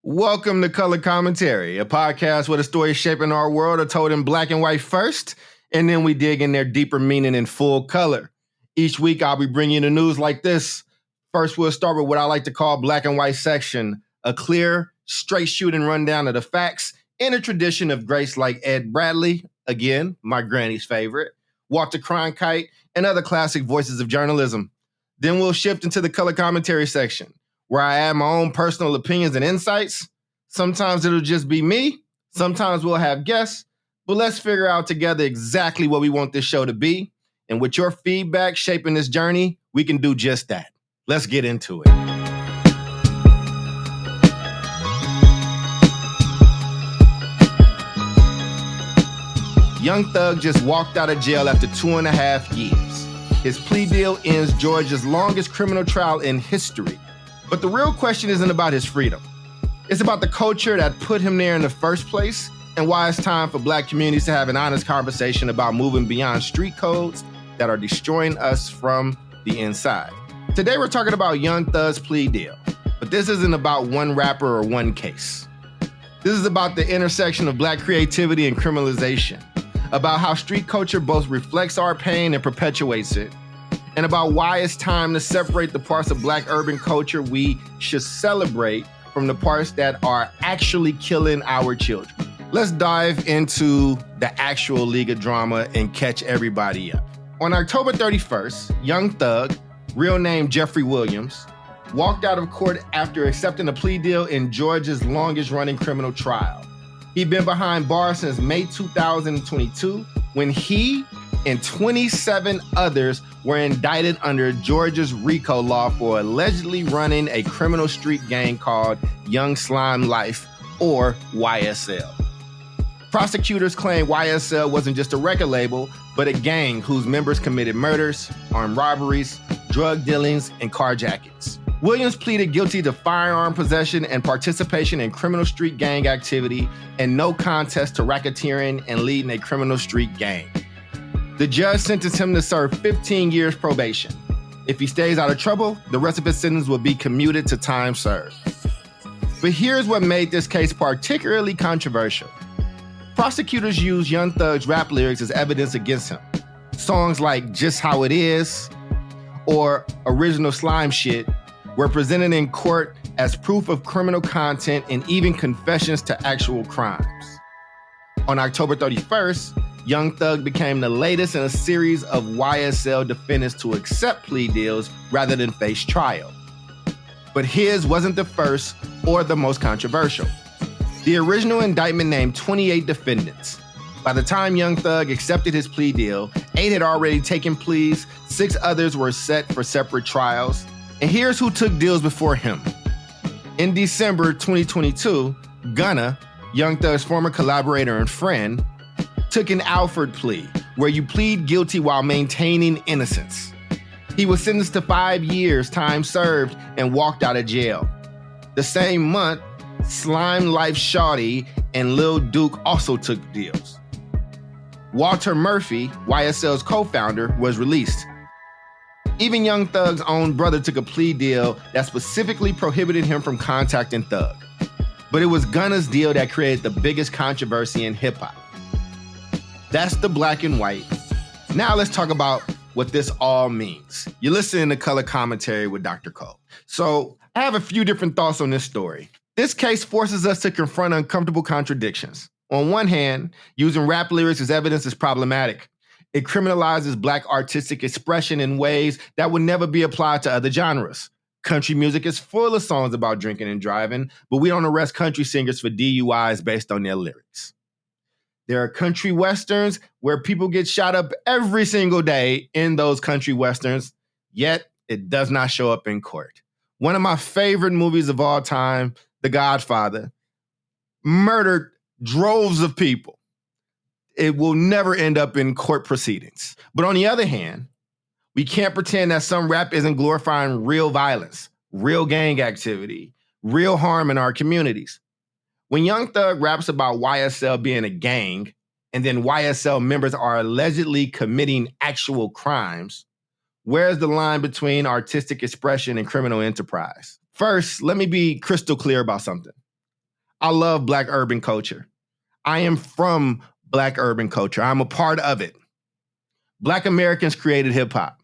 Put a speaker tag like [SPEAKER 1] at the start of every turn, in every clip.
[SPEAKER 1] Welcome to Color Commentary, a podcast where the stories shaping our world are told in black and white first, and then we dig in their deeper meaning in full color. Each week, I'll be bringing you the news like this. First, we'll start with what I like to call black and white section, a clear, straight shooting rundown of the facts in a tradition of grace like Ed Bradley, again, my granny's favorite, Walter Cronkite, and other classic voices of journalism. Then we'll shift into the Color Commentary section, where I add my own personal opinions and insights. Sometimes it'll just be me. Sometimes we'll have guests. But let's figure out together exactly what we want this show to be. And with your feedback shaping this journey, we can do just that. Let's get into it. Young Thug just walked out of jail after 2.5 years. His plea deal ends Georgia's longest criminal trial in history. But the real question isn't about his freedom. It's about the culture that put him there in the first place and why it's time for black communities to have an honest conversation about moving beyond street codes that are destroying us from the inside. Today we're talking about Young Thug's plea deal, but this isn't about one rapper or one case. This is about the intersection of black creativity and criminalization, about how street culture both reflects our pain and perpetuates it, and about why it's time to separate the parts of black urban culture we should celebrate from the parts that are actually killing our children. Let's dive into the actual league of drama and catch everybody up. On October 31st, Young Thug, real name Jeffrey Williams, walked out of court after accepting a plea deal in Georgia's longest running criminal trial. He'd been behind bars since May 2022, when he and 27 others were indicted under Georgia's RICO law for allegedly running a criminal street gang called Young Slime Life, or YSL. Prosecutors claim YSL wasn't just a record label, but a gang whose members committed murders, armed robberies, drug dealings, and carjackings. Williams pleaded guilty to firearm possession and participation in criminal street gang activity and no contest to racketeering and leading a criminal street gang. The judge sentenced him to serve 15 years probation. If he stays out of trouble, the rest of his sentence will be commuted to time served. But here's what made this case particularly controversial. Prosecutors used Young Thug's rap lyrics as evidence against him. Songs like Just How It Is or Original Slime Shit were presented in court as proof of criminal content and even confessions to actual crimes. On October 31st, Young Thug became the latest in a series of YSL defendants to accept plea deals rather than face trial. But his wasn't the first or the most controversial. The original indictment named 28 defendants. By the time Young Thug accepted his plea deal, 8 had already taken pleas, 6 others were set for separate trials. And here's who took deals before him. In December 2022, Gunna, Young Thug's former collaborator and friend, took an Alford plea, where you plead guilty while maintaining innocence. He was sentenced to 5 years, time served, and walked out of jail. The same month, Slime Life Shawty and Lil Duke also took deals. Walter Murphy, YSL's co-founder, was released. Even Young Thug's own brother took a plea deal that specifically prohibited him from contacting Thug. But it was Gunna's deal that created the biggest controversy in hip-hop. That's the black and white. Now let's talk about what this all means. You're listening to Color Commentary with Dr. Cole. So I have a few different thoughts on this story. This case forces us to confront uncomfortable contradictions. On one hand, using rap lyrics as evidence is problematic. It criminalizes black artistic expression in ways that would never be applied to other genres. Country music is full of songs about drinking and driving, but we don't arrest country singers for DUIs based on their lyrics. There are country westerns where people get shot up every single day in those country westerns, yet it does not show up in court. One of my favorite movies of all time, The Godfather, murdered droves of people. It will never end up in court proceedings. But on the other hand, we can't pretend that some rap isn't glorifying real violence, real gang activity, real harm in our communities. When Young Thug raps about YSL being a gang, and then YSL members are allegedly committing actual crimes, where's the line between artistic expression and criminal enterprise? First, let me be crystal clear about something. I love Black urban culture. I am from Black urban culture. I'm a part of it. Black Americans created hip hop.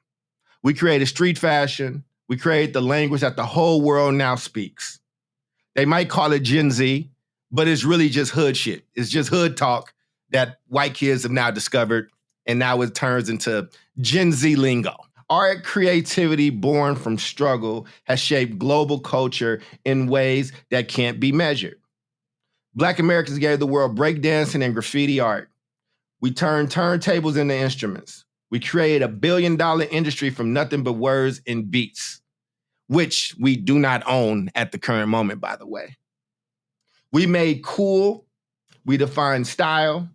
[SPEAKER 1] We created street fashion. We created the language that the whole world now speaks. They might call it Gen Z, but it's really just hood shit. It's just hood talk that white kids have now discovered, and now it turns into Gen Z lingo. Our creativity born from struggle has shaped global culture in ways that can't be measured. Black Americans gave the world breakdancing and graffiti art. We turned turntables into instruments. We created a $1 billion industry from nothing but words and beats, which we do not own at the current moment, by the way. We made cool. We defined style.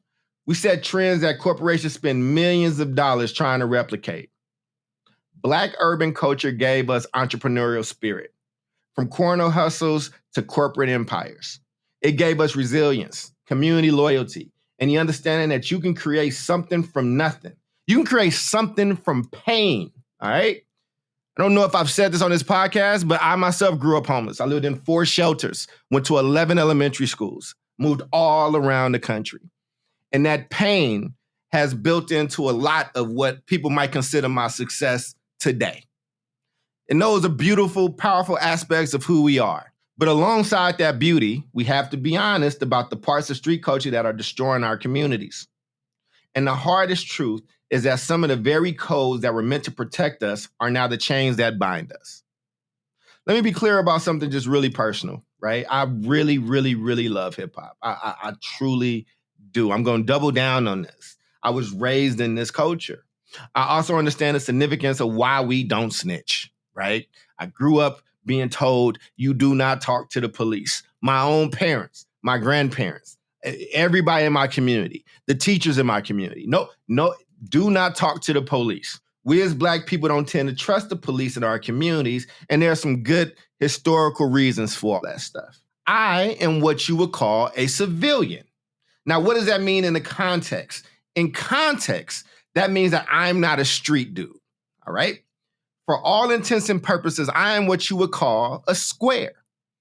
[SPEAKER 1] We set trends that corporations spend millions of dollars trying to replicate. Black urban culture gave us entrepreneurial spirit, from corner hustles to corporate empires. It gave us resilience, community loyalty, and the understanding that you can create something from nothing. You can create something from pain, all right? I don't know if I've said this on this podcast, but I myself grew up homeless. I lived in 4 shelters, went to 11 elementary schools, moved all around the country. And that pain has built into a lot of what people might consider my success today. And those are beautiful, powerful aspects of who we are. But alongside that beauty, we have to be honest about the parts of street culture that are destroying our communities. And the hardest truth is that some of the very codes that were meant to protect us are now the chains that bind us. Let me be clear about something just really personal, right? I really, really, really love hip hop. I truly do. I'm going to double down on this. I was raised in this culture. I also understand the significance of why we don't snitch, right? I grew up being told you do not talk to the police. My own parents, my grandparents, everybody in my community, the teachers in my community. No, do not talk to the police. We as Black people don't tend to trust the police in our communities, and there are some good historical reasons for all that stuff. I am what you would call a civilian. Now, what does that mean in the context? In context, that means that I'm not a street dude, all right? For all intents and purposes, I am what you would call a square.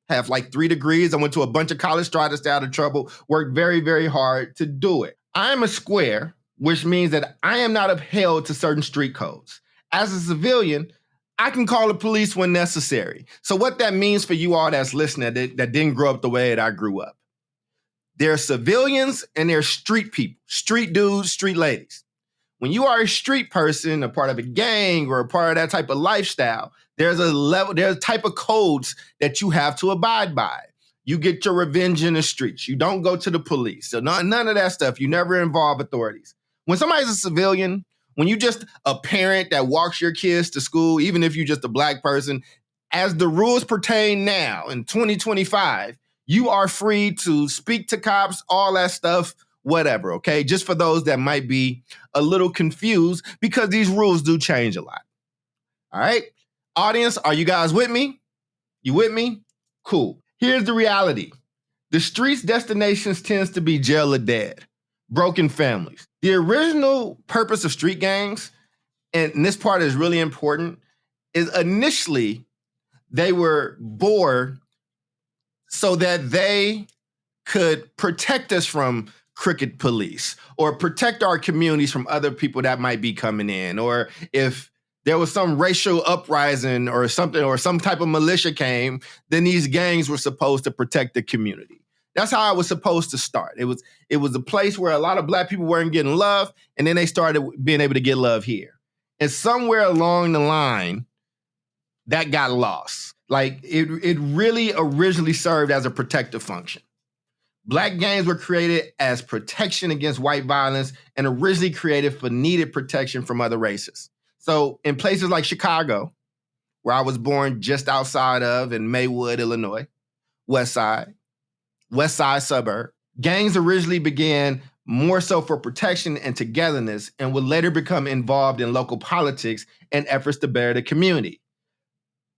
[SPEAKER 1] I have like 3 degrees. I went to a bunch of college, tried to stay out of trouble, worked very, very hard to do it. I'm a square, which means that I am not upheld to certain street codes. As a civilian, I can call the police when necessary. So what that means for you all that's listening that didn't grow up the way that I grew up, there are civilians and there are street people, street dudes, street ladies. When you are a street person, a part of a gang or a part of that type of lifestyle, there's a type of codes that you have to abide by. You get your revenge in the streets. You don't go to the police. So none of that stuff. You never involve authorities. When somebody's a civilian, when you just a parent that walks your kids to school, even if you're just a Black person, as the rules pertain now in 2025, you are free to speak to cops, all that stuff, whatever, okay? Just for those that might be a little confused, because these rules do change a lot. All right? Audience, are you guys with me? You with me? Cool. Here's the reality. The streets' destinations tends to be jail or dead, broken families. The original purpose of street gangs, and this part is really important, is initially they were born so that they could protect us from crooked police or protect our communities from other people that might be coming in, or if there was some racial uprising or something, or some type of militia came, then these gangs were supposed to protect the community. That's how it was supposed to start. It was a place where a lot of Black people weren't getting love, and then they started being able to get love here. And somewhere along the line, that got lost. Like it really originally served as a protective function. Black gangs were created as protection against white violence and originally created for needed protection from other races. So in places like Chicago, where I was born just outside of in Maywood, Illinois, West Side suburb, gangs originally began more so for protection and togetherness and would later become involved in local politics and efforts to better the community.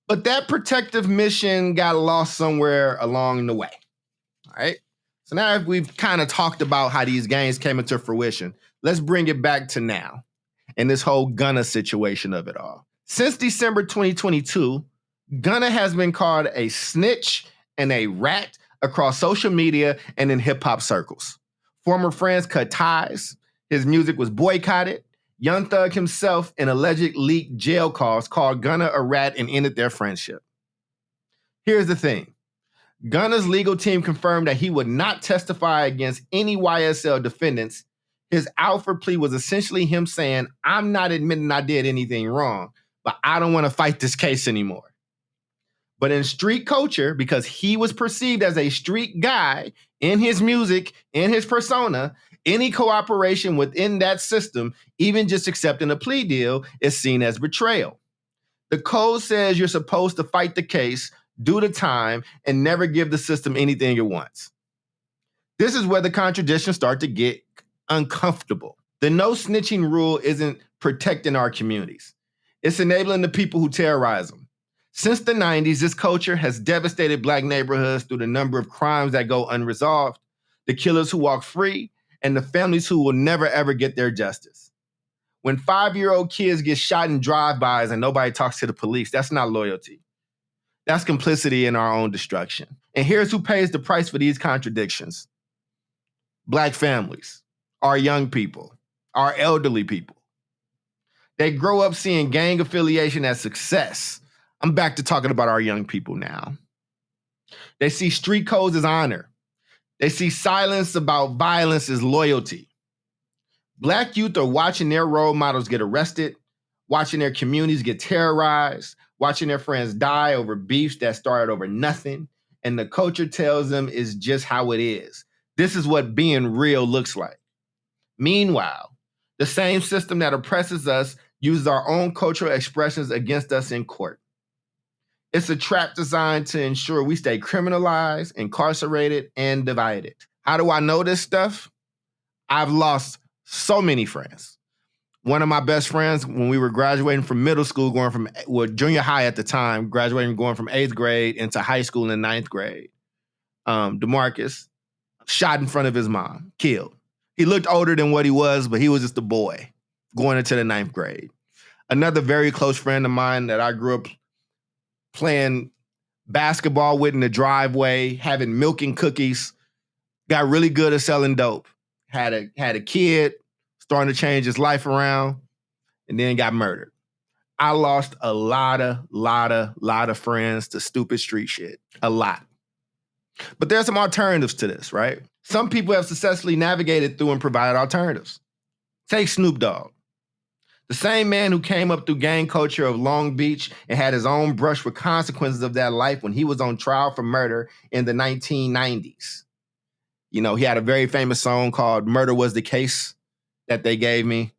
[SPEAKER 1] But that protective mission got lost somewhere along the way, all right? So now we've kind of talked about how these gangs came into fruition, let's bring it back to now and this whole Gunna situation of it all. Since December 2022, Gunna has been called a snitch and a rat across social media and in hip-hop circles. Former friends cut ties. His music was boycotted. Young Thug himself, in alleged leaked jail calls, called Gunna a rat and ended their friendship. Here's the thing. Gunna's legal team confirmed that he would not testify against any YSL defendants. His out for plea was essentially him saying, I'm not admitting I did anything wrong, but I don't want to fight this case anymore. But in street culture, because he was perceived as a street guy in his music, in his persona, any cooperation within that system, even just accepting a plea deal, is seen as betrayal. The code says you're supposed to fight the case, do the time, and never give the system anything it wants. This is where the contradictions start to get uncomfortable. The no snitching rule isn't protecting our communities. It's enabling the people who terrorize them. Since the 90s, this culture has devastated Black neighborhoods through the number of crimes that go unresolved, the killers who walk free, and the families who will never ever get their justice. When 5-year-old kids get shot in drive-bys and nobody talks to the police, that's not loyalty. That's complicity in our own destruction. And here's who pays the price for these contradictions. Black families, our young people, our elderly people. They grow up seeing gang affiliation as success. I'm back to talking about our young people now. They see street codes as honor. They see silence about violence as loyalty. Black youth are watching their role models get arrested, watching their communities get terrorized, watching their friends die over beefs that started over nothing, and the culture tells them it's just how it is. This is what being real looks like. Meanwhile, the same system that oppresses us uses our own cultural expressions against us in court. It's a trap designed to ensure we stay criminalized, incarcerated, and divided. How do I know this stuff? I've lost so many friends. One of my best friends, when we were graduating from middle school, junior high at the time, going from 8th grade into high school in 9th grade, DeMarcus, shot in front of his mom, killed. He looked older than what he was, but he was just a boy going into the 9th grade. Another very close friend of mine that I grew up playing basketball with in the driveway, having milk and cookies, got really good at selling dope, had a kid, starting to change his life around, and then got murdered. I lost a lot of friends to stupid street shit, a lot. But there's some alternatives to this, right? Some people have successfully navigated through and provided alternatives. Take Snoop Dogg. The same man who came up through gang culture of Long Beach and had his own brush with consequences of that life when he was on trial for murder in the 1990s. You know, he had a very famous song called Murder Was the Case that they gave me.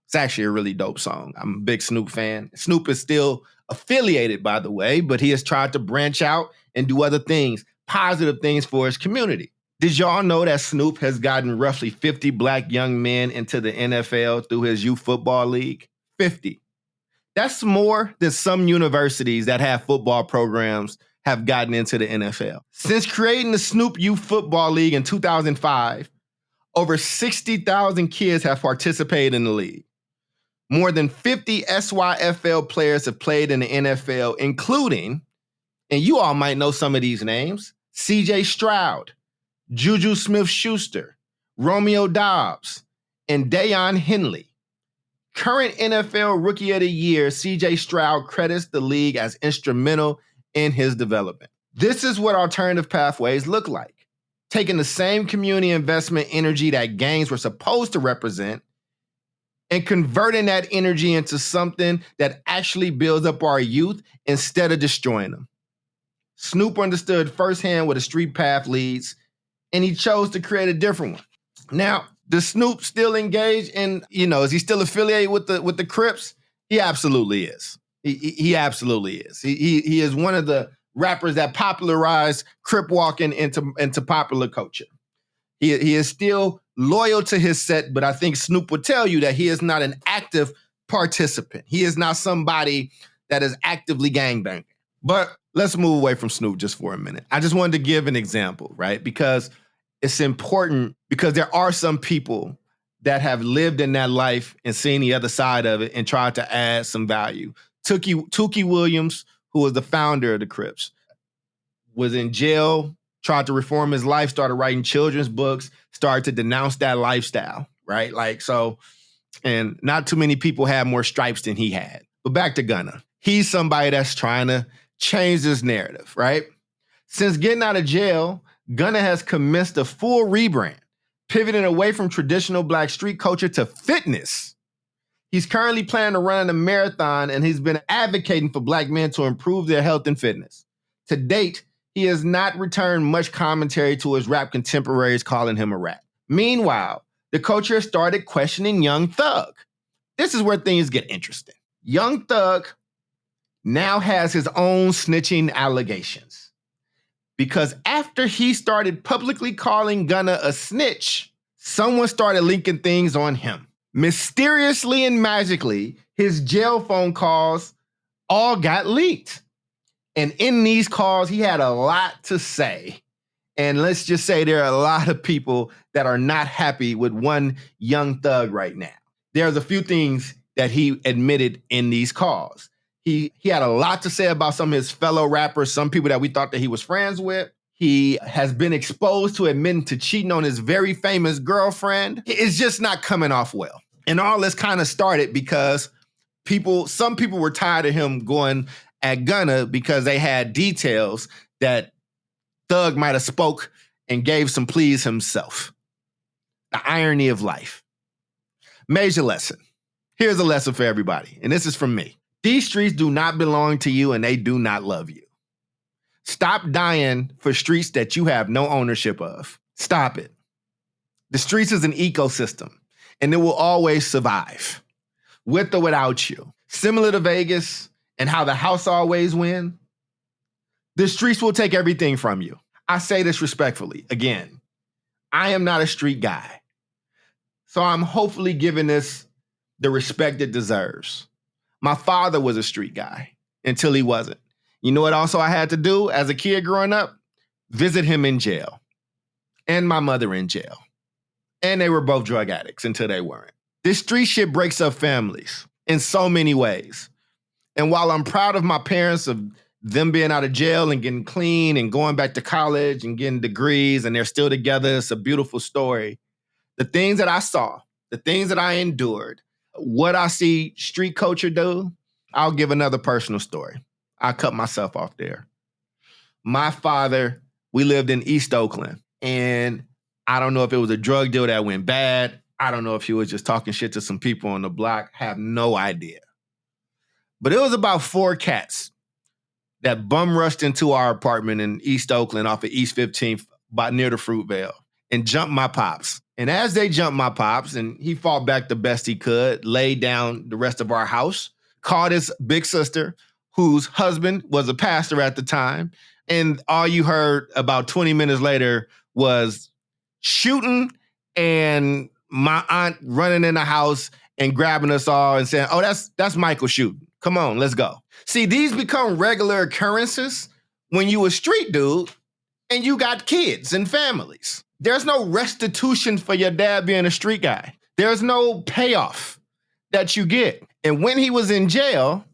[SPEAKER 1] It's actually a really dope song. I'm a big Snoop fan. Snoop is still affiliated, by the way, but he has tried to branch out and do other things, positive things for his community. Did y'all know that Snoop has gotten roughly 50 Black young men into the NFL through his youth football league? 50. That's more than some universities that have football programs have gotten into the NFL. Since creating the Snoop Youth Football League in 2005, over 60,000 kids have participated in the league. More than 50 SYFL players have played in the NFL, including, and you all might know some of these names, C.J. Stroud, Juju Smith-Schuster, Romeo Doubs, and Deion Henley. Current NFL Rookie of the Year, C.J. Stroud credits the league as instrumental in his development. This is what alternative pathways look like. Taking the same community investment energy that gangs were supposed to represent and converting that energy into something that actually builds up our youth instead of destroying them. Snoop understood firsthand where the street path leads, and he chose to create a different one. Now, does Snoop still engage in, is he still affiliated with the Crips? He absolutely is. He absolutely is. He is one of the rappers that popularized Crip walking into popular culture. He is still loyal to his set, but I think Snoop would tell you that he is not an active participant. He is not somebody that is actively gangbanging. But let's move away from Snoop just for a minute. I just wanted to give an example, right? Because it's important, because there are some people that have lived in that life and seen the other side of it and tried to add some value. Tookie Williams, who was the founder of the Crips, was in jail tried to reform his life, started writing children's books, started to denounce that lifestyle, right? And not too many people had more stripes than he had. But back to Gunna. He's somebody that's trying to change this narrative, right? Since getting out of jail, Gunna has commenced a full rebrand, pivoting away from traditional Black street culture to fitness. He's currently planning to run a marathon, and he's been advocating for Black men to improve their health and fitness. To date, he has not returned much commentary to his rap contemporaries calling him a rat. Meanwhile, the culture started questioning Young Thug. This is where things get interesting. Young Thug now has his own snitching allegations, because after he started publicly calling Gunna a snitch, someone started linking things on him. Mysteriously and magically, his jail phone calls all got leaked. And in these calls, he had a lot to say. And let's just say there are a lot of people that are not happy with one Young Thug right now. There's a few things that he admitted in these calls. He had a lot to say about some of his fellow rappers, some people that we thought that he was friends with. He has been exposed to admitting to cheating on his very famous girlfriend. It's just not coming off well. And all this kind of started because some people were tired of him going at Gunna because they had details that Thug might have spoke and gave some pleas himself. The irony of life. Major lesson. Here's a lesson for everybody, and this is from me. These streets do not belong to you, and they do not love you. Stop dying for streets that you have no ownership of. Stop it. The streets is an ecosystem, and it will always survive, with or without you. Similar to Vegas and how the house always wins, the streets will take everything from you. I say this respectfully. Again, I am not a street guy, so I'm hopefully giving this the respect it deserves. My father was a street guy until he wasn't. You know what also I had to do as a kid growing up? Visit him in jail. And my mother in jail. And they were both drug addicts until they weren't. This street shit breaks up families in so many ways. And while I'm proud of my parents of them being out of jail and getting clean and going back to college and getting degrees and they're still together, it's a beautiful story. The things that I saw, the things that I endured, what I see street culture do, I'll give another personal story. I cut myself off there. My father, we lived in East Oakland, and I don't know if it was a drug deal that went bad. I don't know if he was just talking shit to some people on the block. Have no idea. But it was about 4 cats that bum rushed into our apartment in East Oakland off of East 15th, about near the Fruitvale, and jumped my pops. And as they jumped my pops, and he fought back the best he could, laid down the rest of our house, called his big sister, whose husband was a pastor at the time, and all you heard about 20 minutes later was shooting and my aunt running in the house and grabbing us all and saying, "Oh, that's Michael shooting. Come on, let's go." See, these become regular occurrences when you a street dude and you got kids and families. There's no restitution for your dad being a street guy. There's no payoff that you get. And when he was in jail,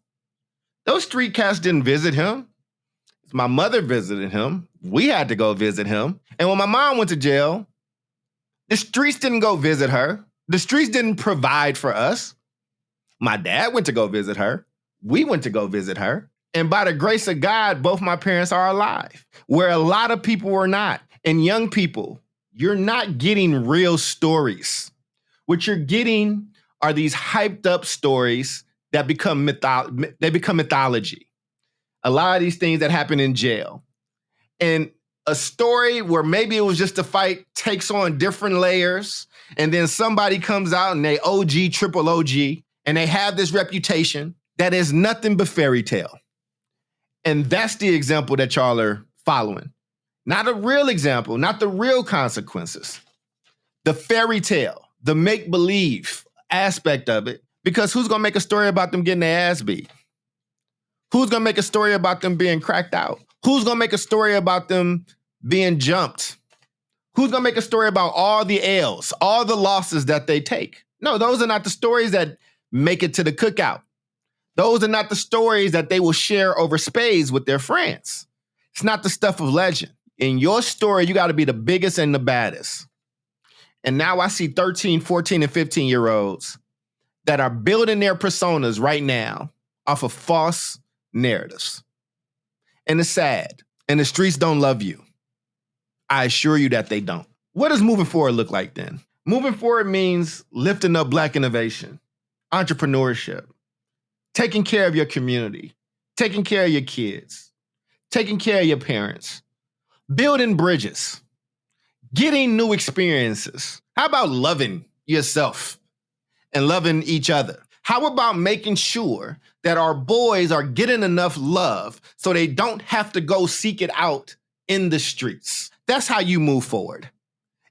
[SPEAKER 1] those street cats didn't visit him. My mother visited him. We had to go visit him. And when my mom went to jail, the streets didn't go visit her. The streets didn't provide for us. My dad went to go visit her. We went to go visit her. And by the grace of God, both my parents are alive, where a lot of people were not. And young people, you're not getting real stories. What you're getting are these hyped up stories that become mythology. A lot of these things that happen in jail. And a story where maybe it was just a fight takes on different layers, and then somebody comes out and they OG, triple OG, and they have this reputation that is nothing but fairy tale. And that's the example that y'all are following. Not a real example, not the real consequences. The fairy tale, the make-believe aspect of it, because who's gonna make a story about them getting their ass beat? Who's gonna make a story about them being cracked out? Who's gonna make a story about them being jumped? Who's gonna make a story about all the L's, all the losses that they take? No, those are not the stories that make it to the cookout. Those are not the stories that they will share over spades with their friends. It's not the stuff of legend. In your story, you got to be the biggest and the baddest. And now I see 13, 14, and 15-year-olds that are building their personas right now off of false narratives. And it's sad. And the streets don't love you. I assure you that they don't. What does moving forward look like then? Moving forward means lifting up Black innovation, entrepreneurship, taking care of your community, taking care of your kids, taking care of your parents, building bridges, getting new experiences. How about loving yourself and loving each other? How about making sure that our boys are getting enough love so they don't have to go seek it out in the streets? That's how you move forward.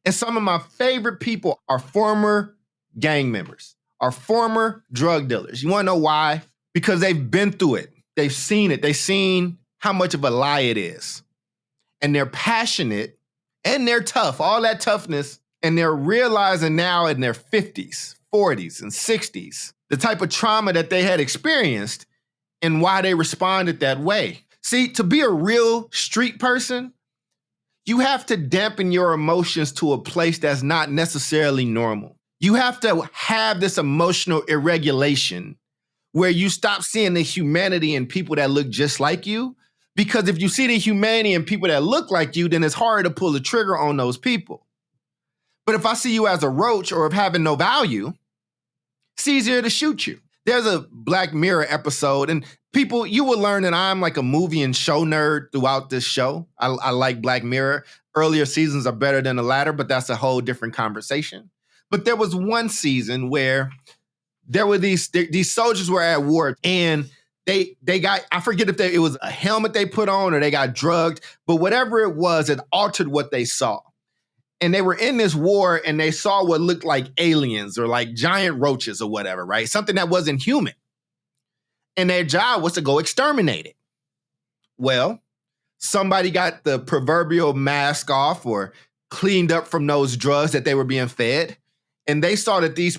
[SPEAKER 1] And some of my favorite people are former gang members, are former drug dealers. You want to know why? Because they've been through it. They've seen it. They've seen how much of a lie it is. And they're passionate and they're tough, all that toughness. And they're realizing now in their 50s, 40s, and 60s, the type of trauma that they had experienced and why they responded that way. See, to be a real street person, you have to dampen your emotions to a place that's not necessarily normal. You have to have this emotional irregulation where you stop seeing the humanity in people that look just like you. Because if you see the humanity in people that look like you, then it's hard to pull the trigger on those people. But if I see you as a roach or of having no value, it's easier to shoot you. There's a Black Mirror episode, and people, you will learn that I'm like a movie and show nerd throughout this show. I like Black Mirror. Earlier seasons are better than the latter, but that's a whole different conversation. But there was one season where there were these soldiers were at war, and they got, I forget if it was a helmet they put on or they got drugged, but whatever it was, it altered what they saw. And they were in this war and they saw what looked like aliens or like giant roaches or whatever, right? Something that wasn't human. And their job was to go exterminate it. Well, somebody got the proverbial mask off or cleaned up from those drugs that they were being fed. And they saw that these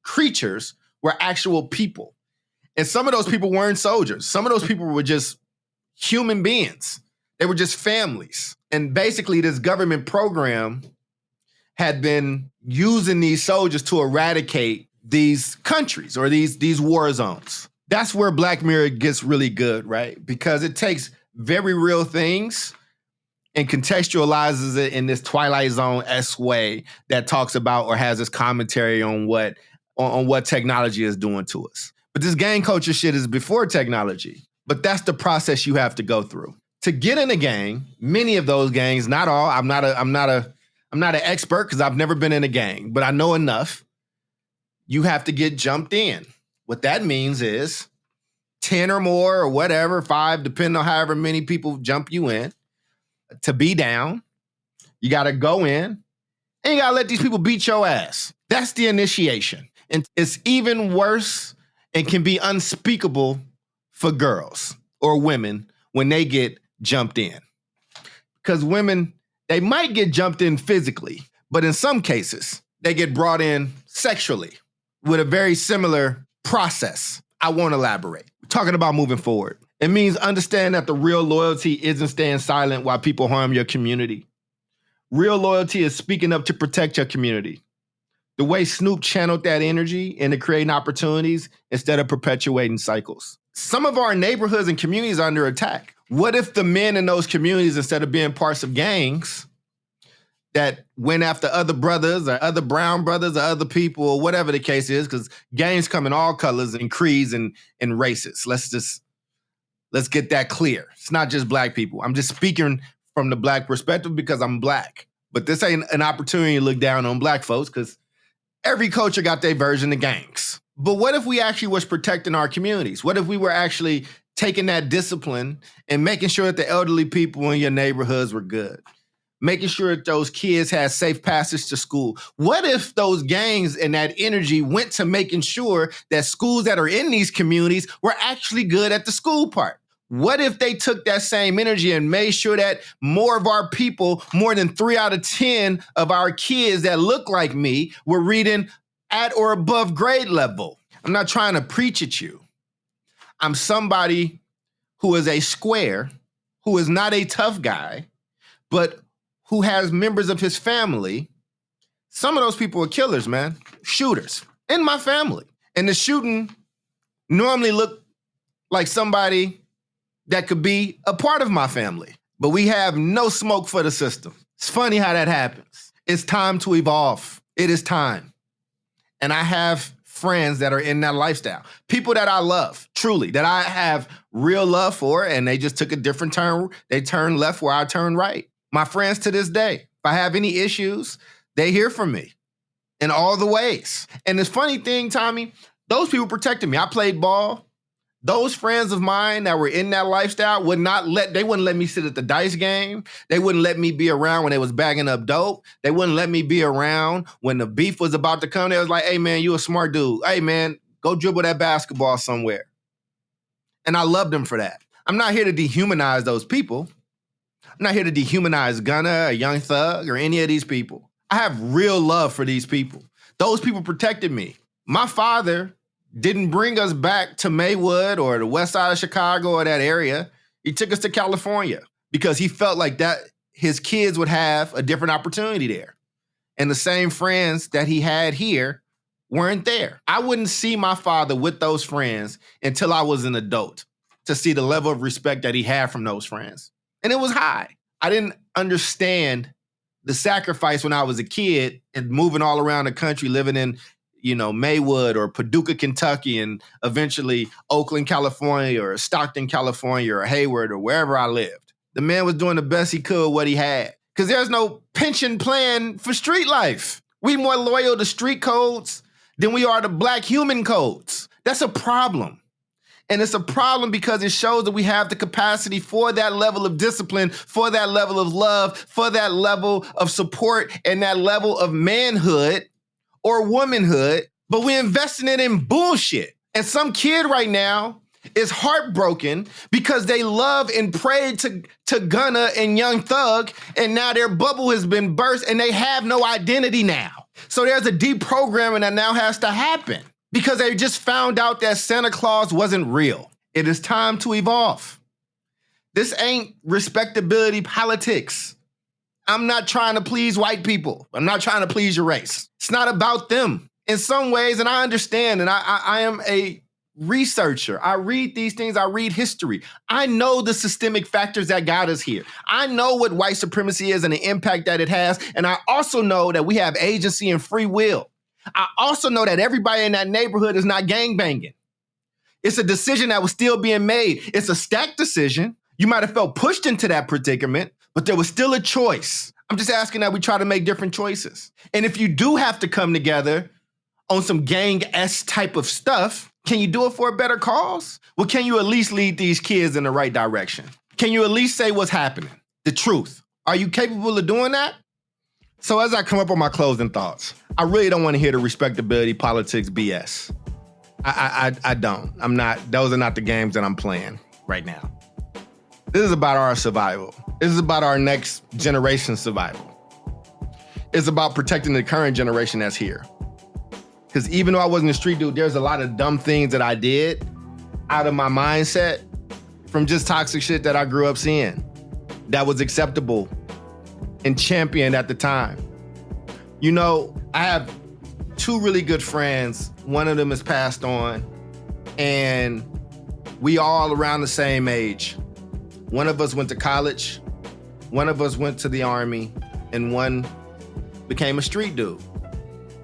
[SPEAKER 1] creatures were actual people. And some of those people weren't soldiers. Some of those people were just human beings. They were just families. And basically this government program had been using these soldiers to eradicate these countries or these war zones. That's where Black Mirror gets really good, right? Because it takes very real things and contextualizes it in this Twilight Zone-esque way that talks about or has this commentary on what technology is doing to us. But this gang culture shit is before technology. But that's the process you have to go through. To get in a gang, many of those gangs, not all, I'm not an expert because I've never been in a gang, but I know enough. You have to get jumped in. What that means is 10 or more or whatever, 5, depending on however many people jump you in. To be down, you got to go in and you got to let these people beat your ass. That's the initiation. And it's even worse and can be unspeakable for girls or women when they get jumped in. Because women, they might get jumped in physically, but in some cases, they get brought in sexually with a very similar process. I won't elaborate. We're talking about moving forward. It means understand that the real loyalty isn't staying silent while people harm your community. Real loyalty is speaking up to protect your community. The way Snoop channeled that energy into creating opportunities instead of perpetuating cycles. Some of our neighborhoods and communities are under attack. What if the men in those communities, instead of being parts of gangs that went after other brothers or other brown brothers or other people or whatever the case is, because gangs come in all colors and creeds and races. Let's get that clear. It's not just Black people. I'm just speaking from the Black perspective because I'm Black. But this ain't an opportunity to look down on Black folks because every culture got their version of gangs. But what if we actually was protecting our communities? What if we were actually taking that discipline and making sure that the elderly people in your neighborhoods were good? Making sure that those kids had safe passage to school. What if those gangs and that energy went to making sure that schools that are in these communities were actually good at the school part? What if they took that same energy and made sure that more of our people, more than 3 out of 10 of our kids that look like me, were reading at or above grade level? I'm not trying to preach at you. I'm somebody who is a square who is not a tough guy, but who has members of his family, some of those people are killers, man. Shooters in my family. And the shooting normally look like somebody that could be a part of my family. But we have no smoke for the system. It's funny how that happens. It's time to evolve. It is time. And I have friends that are in that lifestyle. People that I love, truly, that I have real love for, and they just took a different turn. They turned left where I turned right. My friends to this day, if I have any issues, they hear from me in all the ways. And the funny thing, Tommy, those people protected me. I played ball. Those friends of mine that were in that lifestyle wouldn't let me sit at the dice game. They wouldn't let me be around when they was bagging up dope. They wouldn't let me be around when the beef was about to come. They was like, hey man, you a smart dude. Hey man, go dribble that basketball somewhere. And I loved them for that. I'm not here to dehumanize those people. I'm not here to dehumanize Gunna or Young Thug or any of these people. I have real love for these people. Those people protected me. My father didn't bring us back to Maywood or the west side of Chicago or that area. He took us to California because he felt like that his kids would have a different opportunity there. And the same friends that he had here weren't there. I wouldn't see my father with those friends until I was an adult to see the level of respect that he had from those friends. And it was high. I didn't understand the sacrifice when I was a kid and moving all around the country, living in Maywood or Paducah, Kentucky, and eventually Oakland, California, or Stockton, California, or Hayward, or wherever I lived. The man was doing the best he could with what he had. Because there's no pension plan for street life. We more loyal to street codes than we are to black human codes. That's a problem. And it's a problem because it shows that we have the capacity for that level of discipline, for that level of love, for that level of support, and that level of manhood or womanhood, but we're investing it in bullshit. And some kid right now is heartbroken because they love and prayed to Gunna and Young Thug, and now their bubble has been burst and they have no identity now. So there's a deprogramming that now has to happen because they just found out that Santa Claus wasn't real. It is time to evolve. This ain't respectability politics. I'm not trying to please white people. I'm not trying to please your race. It's not about them. In some ways, and I understand, and I am a researcher. I read these things. I read history. I know the systemic factors that got us here. I know what white supremacy is and the impact that it has. And I also know that we have agency and free will. I also know that everybody in that neighborhood is not gangbanging. It's a decision that was still being made. It's a stacked decision. You might have felt pushed into that predicament, but there was still a choice. I'm just asking that we try to make different choices. And if you do have to come together on some gang-esque type of stuff, can you do it for a better cause? Well, can you at least lead these kids in the right direction? Can you at least say what's happening? The truth. Are you capable of doing that? So as I come up on my closing thoughts, I really don't want to hear the respectability politics BS. I don't. I'm not. Those are not the games that I'm playing right now. This is about our survival. This is about our next generation's survival. It's about protecting the current generation that's here. Because even though I wasn't a street dude, there's a lot of dumb things that I did out of my mindset from just toxic shit that I grew up seeing that was acceptable and championed at the time. You know, I have two really good friends. One of them has passed on, and we all around the same age. One of us went to college, one of us went to the Army, and one became a street dude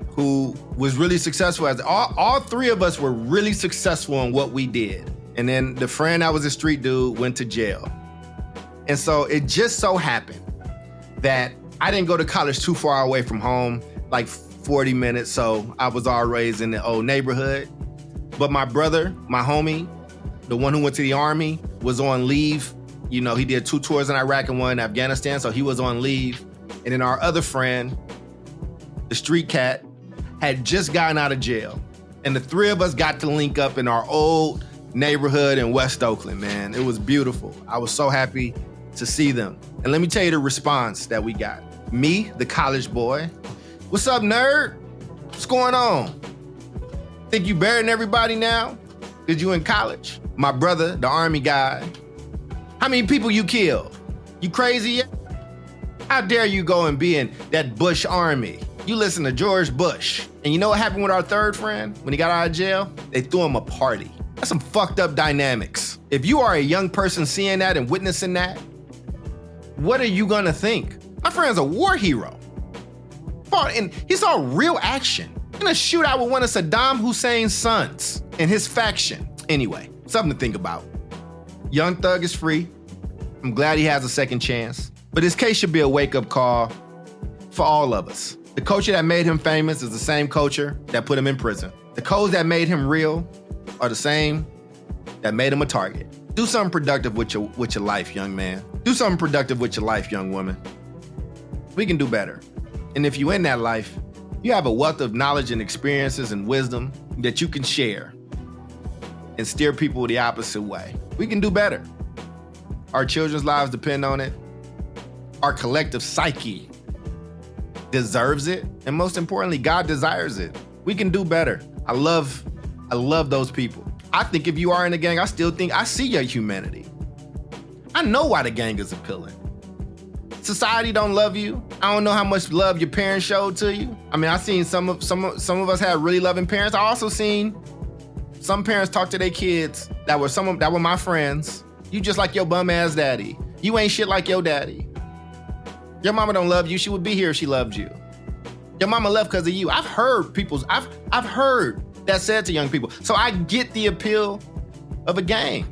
[SPEAKER 1] who was really successful. All three of us were really successful in what we did. And then the friend that was a street dude went to jail. And so it just so happened that I didn't go to college too far away from home, like 40 minutes, so I was all raised in the old neighborhood. But my brother, my homie, the one who went to the Army, was on leave. You know, he did 2 tours in Iraq and 1 in Afghanistan, so he was on leave. And then our other friend, the street cat, had just gotten out of jail. And the three of us got to link up in our old neighborhood in West Oakland, man. It was beautiful. I was so happy to see them. And let me tell you the response that we got. Me, the college boy, what's up, nerd? What's going on? Think you better than everybody now? Because you in college? My brother, the Army guy, How many people you killed? You crazy yet? How dare you go and be in that Bush army? You listen to George Bush. And you know what happened with our third friend when he got out of jail? They threw him a party. That's some fucked up dynamics. If you are a young person seeing that and witnessing that, what are you gonna think? My friend's a war hero. And he saw real action in a shootout with one of Saddam Hussein's sons and his faction. Anyway, something to think about. Young Thug is free. I'm glad he has a second chance. But this case should be a wake-up call for all of us. The culture that made him famous is the same culture that put him in prison. The codes that made him real are the same that made him a target. Do something productive with your life, young man. Do something productive with your life, young woman. We can do better. And if you're in that life, you have a wealth of knowledge and experiences and wisdom that you can share and steer people the opposite way. We can do better. Our children's lives depend on it. Our collective psyche deserves it. And most importantly, God desires it. We can do better. I love those people. I think if you are in a gang, I still think I see your humanity. I know why the gang is appealing. Society don't love you. I don't know how much love your parents showed to you. I mean, I seen some of us had really loving parents. I also seen some parents talk to their kids that were my friends. You just like your bum ass daddy. You ain't shit like your daddy. Your mama don't love you. She would be here if she loved you. Your mama left because of you. I've heard that said to young people. So I get the appeal of a gang.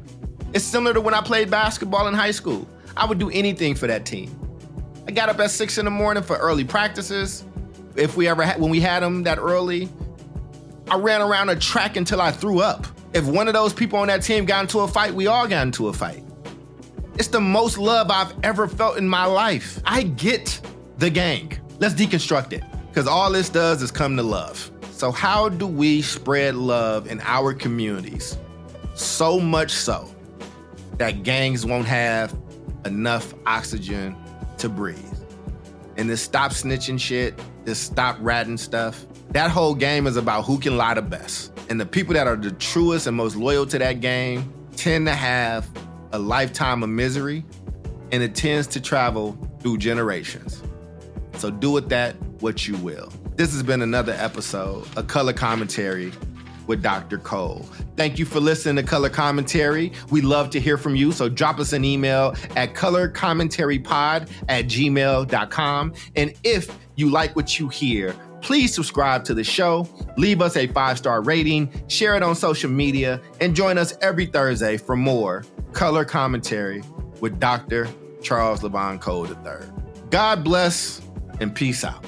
[SPEAKER 1] It's similar to when I played basketball in high school. I would do anything for that team. I got up at 6 a.m. for early practices. When we had them that early, I ran around a track until I threw up. If one of those people on that team got into a fight, we all got into a fight. It's the most love I've ever felt in my life. I get the gang. Let's deconstruct it, because all this does is come to love. So how do we spread love in our communities so much so that gangs won't have enough oxygen to breathe? And this stop snitching shit, this stop ratting stuff, that whole game is about who can lie the best. And the people that are the truest and most loyal to that game tend to have a lifetime of misery, and it tends to travel through generations. So do with that what you will. This has been another episode of Color Commentary with Dr. Cole. Thank you for listening to Color Commentary. We love to hear from you, so drop us an email at colorcommentarypod@gmail.com. And if you like what you hear, please subscribe to the show, leave us a 5-star rating, share it on social media, and join us every Thursday for more Color Commentary with Dr. Charles LeVon Cole III. God bless and peace out.